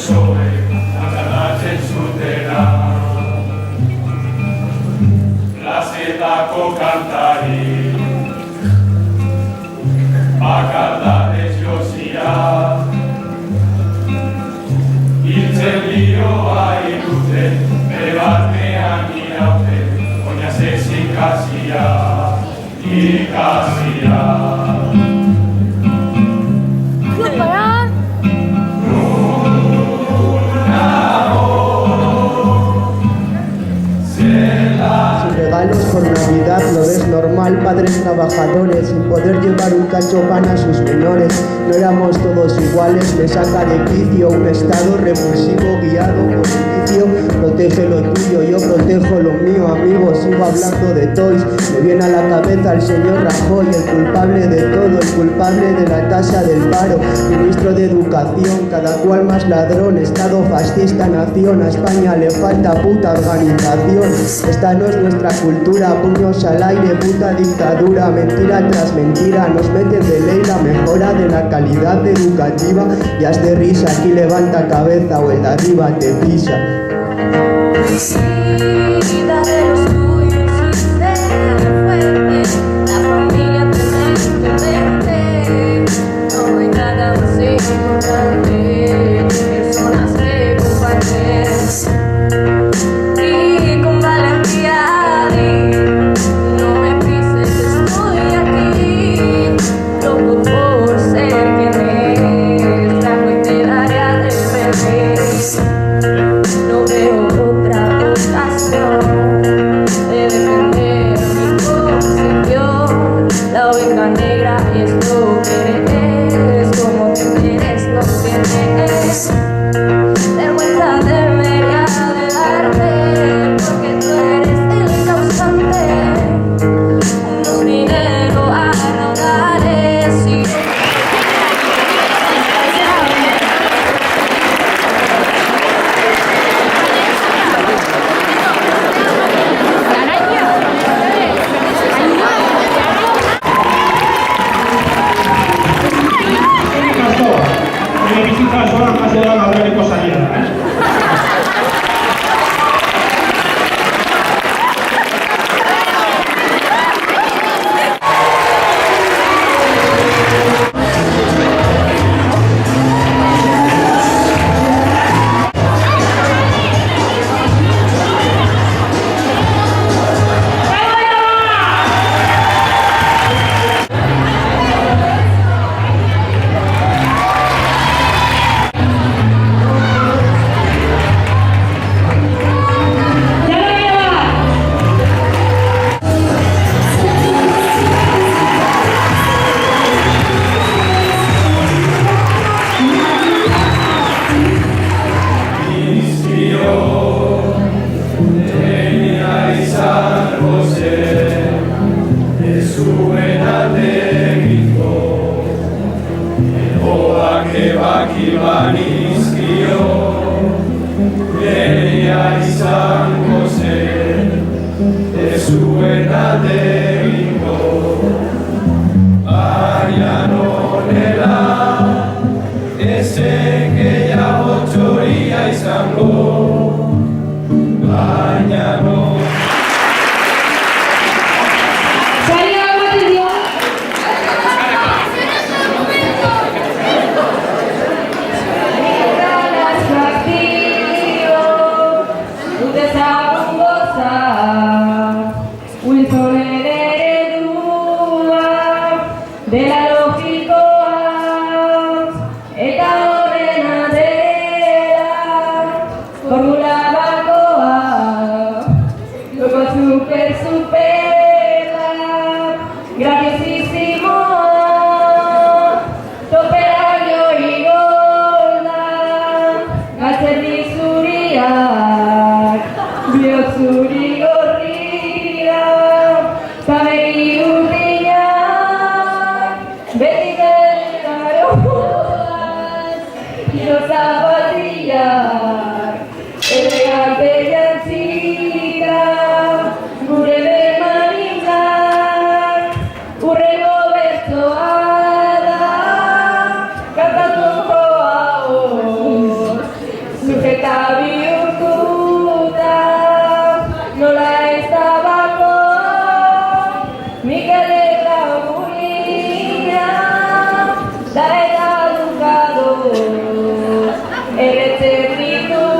presoek agarratzen zutena. Plazetako kantari bakardadez jozia, hiltzen lioa iruten, bebarnean irauten, oinazez ikasia. Regalos por Navidad lo ves normal, padres trabajadores sin poder llevar un cacho pan a sus menores. No éramos todos iguales, me saca de quicio un estado repulsivo guiado por el vicio. Protege lo tuyo, yo protejo lo mío, amigo, sigo hablando de toys. Me viene a la cabeza el señor Rajoy, el culpable de todo, el culpable de la tasa del paro, ministro de Educación, cada cual más ladrón, Estado fascista, nación, a España le falta puta organización. Esta no es nuestra cultura, puños al aire, puta dictadura, mentira tras mentira, nos meten de ley la mejora de la calidad educativa. Ya es de risa, aquí levanta cabeza o el de arriba te pisa. Cuida de los tuyos y sé fuerte, la familia te no hay nada más importante que personas que compartes. grito